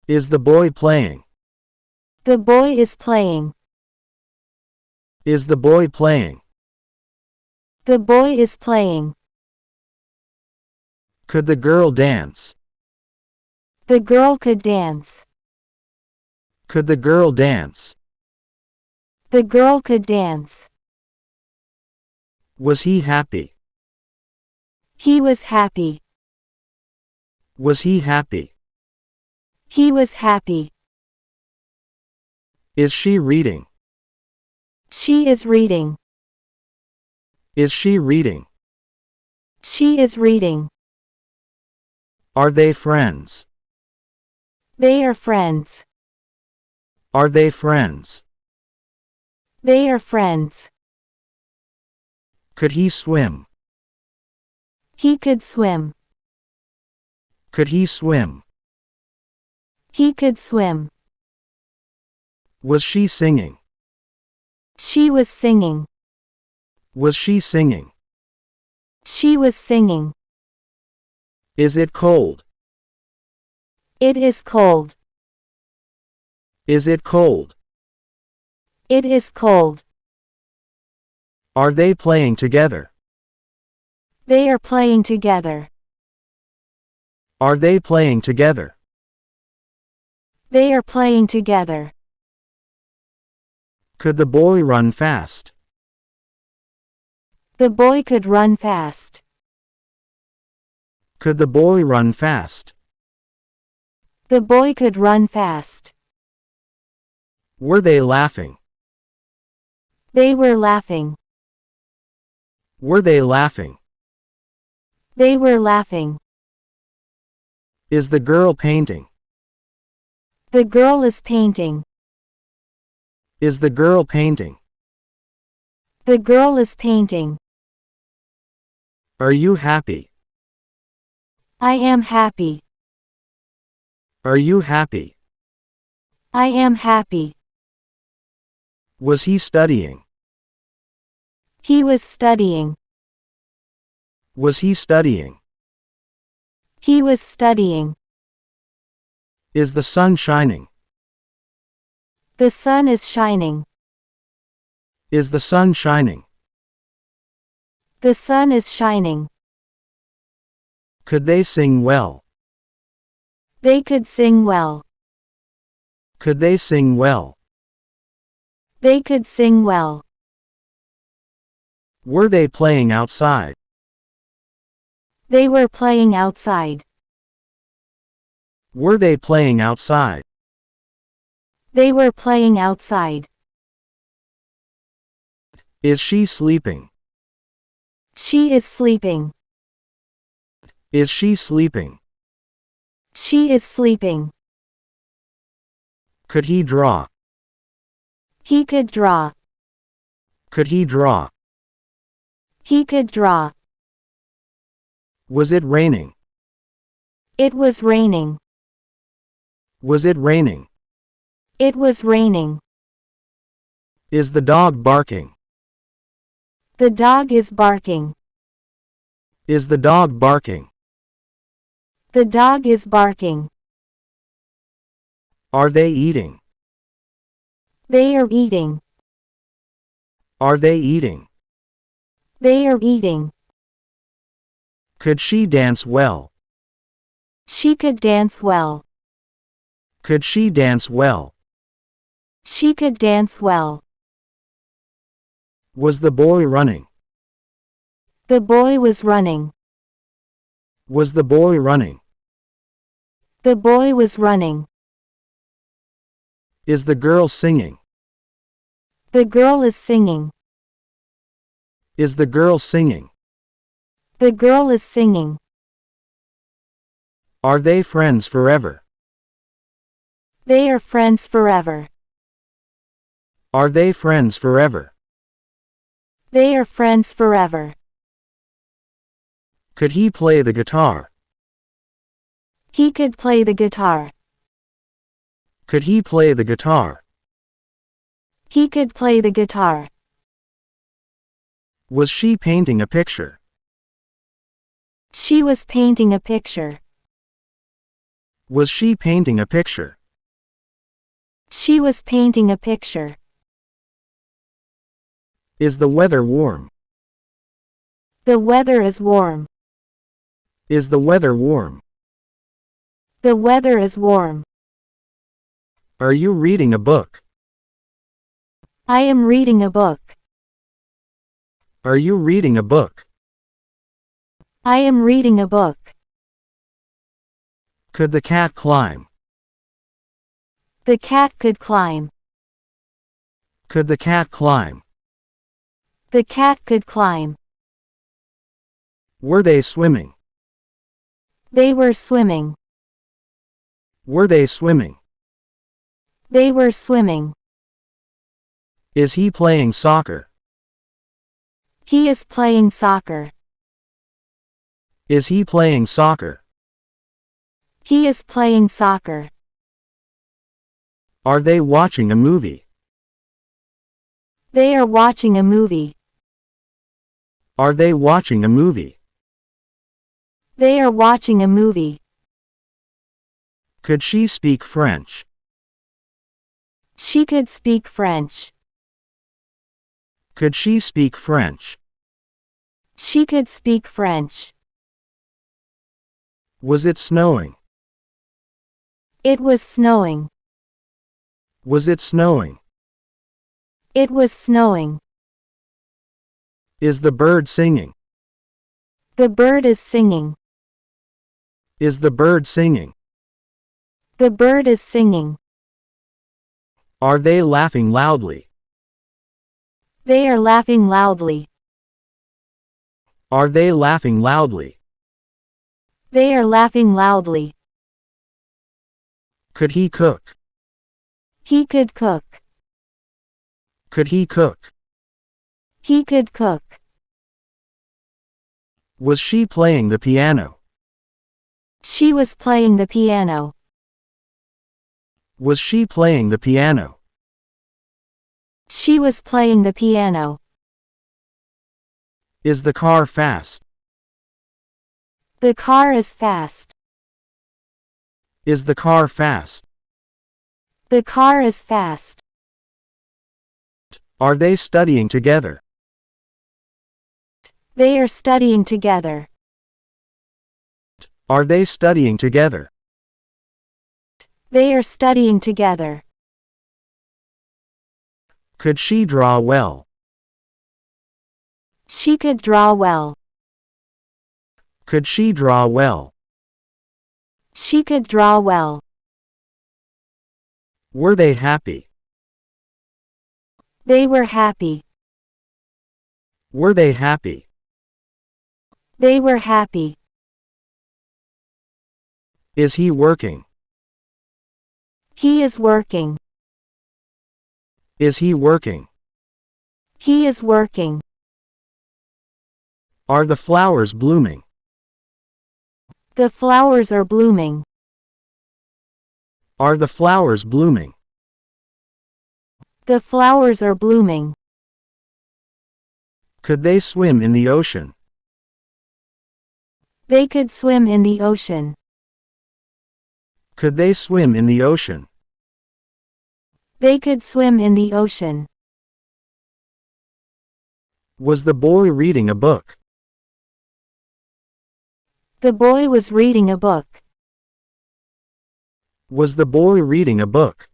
Is the boy playing? The boy is playing. Is the boy playing? The boy is playing. Could the girl dance? The girl could dance. Could the girl dance? The girl could dance. Was he happy? He was happy. Was he happy? He was happy. Is she reading? She is reading. Is she reading? She is reading. Are they friends? They are friends. Are they friends? They are friends. Could he swim? He could swim. Could he swim? He could swim. Was she singing? She was singing. Was she singing? She was singing. Is it cold? It is cold. Is it cold? It is cold. Are they playing together? They are playing together. Are they playing together? They are playing together. Could the boy run fast? The boy could run fast. Could the boy run fast? The boy could run fast. Were they laughing? They were laughing. Were they laughing? They were laughing. Is the girl painting? The girl is painting. Is the girl painting? The girl is painting. Are you happy? I am happy. Are you happy? I am happy. Was he studying? He was studying. Was he studying? He was studying. Is the sun shining? The sun is shining. Is the sun shining? The sun is shining. Could they sing well? They could sing well. Could they sing well? They could sing well. Were they playing outside? They were playing outside. Were they playing outside? They were playing outside. Is she sleeping? She is sleeping. Is she sleeping? She is sleeping. Could he draw? He could draw. Could he draw? He could draw. Was it raining? It was raining. Was it raining? It was raining. Is the dog barking? The dog is barking. Is the dog barking? The dog is barking. Are they eating? They are eating. Are they eating? They are eating. Could she dance well? She could dance well. Could she dance well? She could dance well. Was the boy running? The boy was running. Was the boy running? The boy was running. Is the girl singing? The girl is singing. Is the girl singing? The girl is singing. Are they friends forever? They are friends forever. Are they friends forever? They are friends forever. Could he play the guitar? He could play the guitar. Could he play the guitar? He could play the guitar. Was she painting a picture? She was painting a picture. Was she painting a picture? She was painting a picture. Is the weather warm? The weather is warm. Is the weather warm? The weather is warm. Are you reading a book? I am reading a book. Are you reading a book? I am reading a book. Could the cat climb? The cat could climb. Could the cat climb? The cat could climb. Were they swimming? They were swimming. Were they swimming? They were swimming. Is he playing soccer? He is playing soccer. Is he playing soccer? He is playing soccer. Are they watching a movie? They are watching a movie. Are they watching a movie? They are watching a movie. Could she speak French? She could speak French. Could she speak French? She could speak French. Was it snowing? It was snowing. Was it snowing? It was snowing. Is the bird singing? The bird is singing. Is the bird singing? The bird is singing. Are they laughing loudly? They are laughing loudly. Are they laughing loudly? They are laughing loudly. Could he cook? He could cook. Could he cook? He could cook. Was she playing the piano? She was playing the piano. Was she playing the piano? She was playing the piano. Is the car fast? The car is fast. Is the car fast? The car is fast. Are they studying together? They are studying together. Are they studying together? They are studying together. Could she draw well? She could draw well. Could she draw well? She could draw well. Were they happy? They were happy. Were they happy? They were happy. Is he working? He is working. Is he working? He is working. Are the flowers blooming? The flowers are blooming. Are the flowers blooming? The flowers are blooming. Could they swim in the ocean? They could swim in the ocean. Could they swim in the ocean? They could swim in the ocean. Was the boy reading a book? The boy was reading a book. Was the boy reading a book?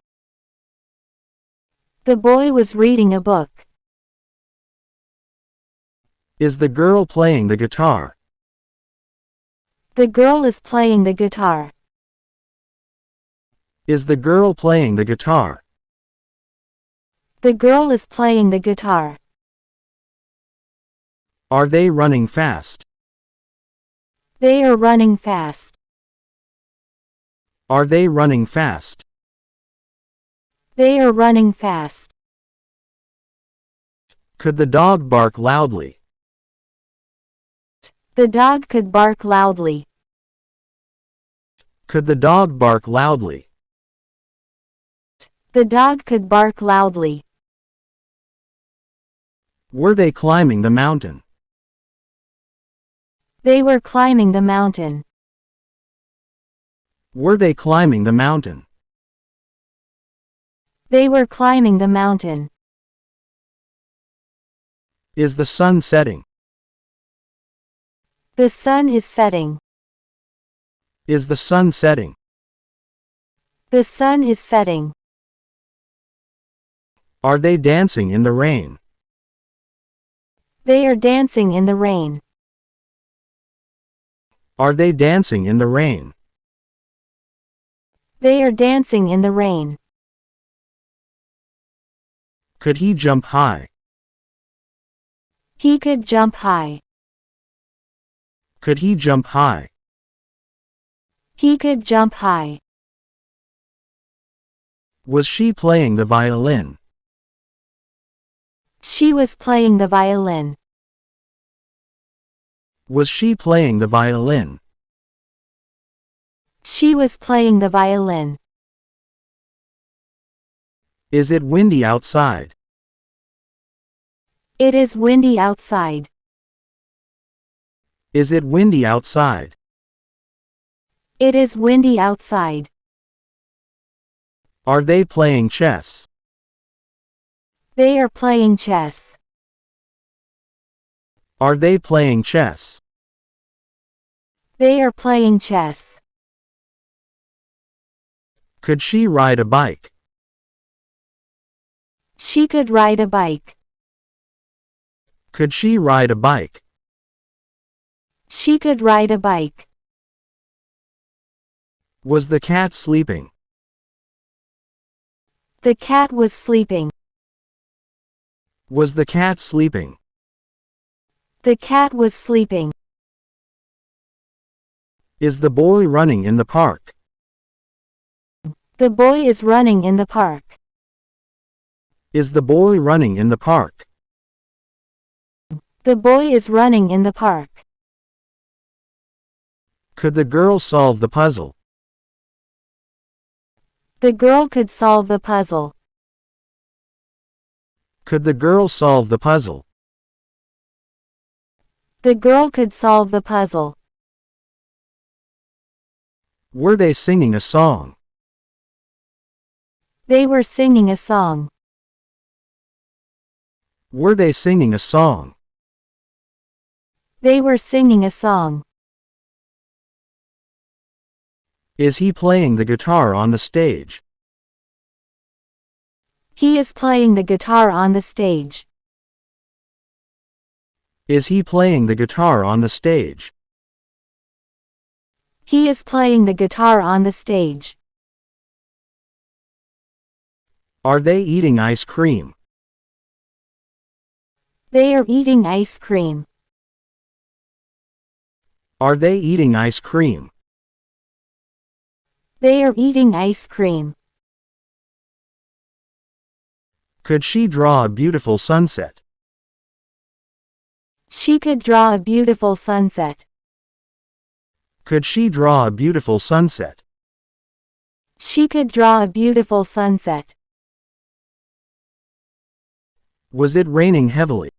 The boy was reading a book. Is the girl playing the guitar? The girl is playing the guitar. Is the girl playing the guitar? The girl is playing the guitar. Are they running fast? They are running fast. Are they running fast? They are running fast. Could the dog bark loudly? The dog could bark loudly. Could the dog bark loudly? The dog could bark loudly. Were they climbing the mountain? They were climbing the mountain. Were they climbing the mountain? They were climbing the mountain. Is the sun setting? The sun is setting. Is the sun setting? The sun is setting. Are they dancing in the rain? They are dancing in the rain. Are they dancing in the rain? They are dancing in the rain. Could he jump high? He could jump high. Could he jump high? He could jump high. Was she playing the violin? She was playing the violin. Was she playing the violin? She was playing the violin. Is it windy outside? It is windy outside. Is it windy outside? It is windy outside. Are they playing chess? They are playing chess. Are they playing chess? They are playing chess. Could she ride a bike? She could ride a bike. Could she ride a bike? She could ride a bike. Was the cat sleeping? The cat was sleeping. Was the cat sleeping? The cat was sleeping. Is the boy running in the park? The boy is running in the park. Is the boy running in the park? The boy is running in the park. Could the girl solve the puzzle? The girl could solve the puzzle. Could the girl solve the puzzle? The girl could solve the puzzle. Were they singing a song? They were singing a song. Were they singing a song? They were singing a song. Is he playing the guitar on the stage? He is playing the guitar on the stage. Is he playing the guitar on the stage? He is playing the guitar on the stage. Are they eating ice cream? They are eating ice cream. Are they eating ice cream? They are eating ice cream. Could she draw a beautiful sunset? She could draw a beautiful sunset. Could she draw a beautiful sunset? She could draw a beautiful sunset. Was it raining heavily?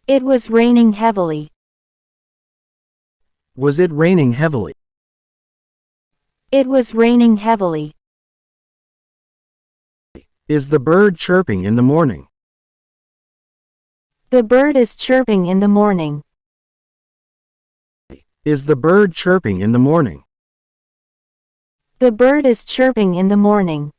It was raining heavily. Was it raining heavily? It was raining heavily. Is the bird chirping in the morning? The bird is chirping in the morning. Is the bird chirping in the morning? The bird is chirping in the morning.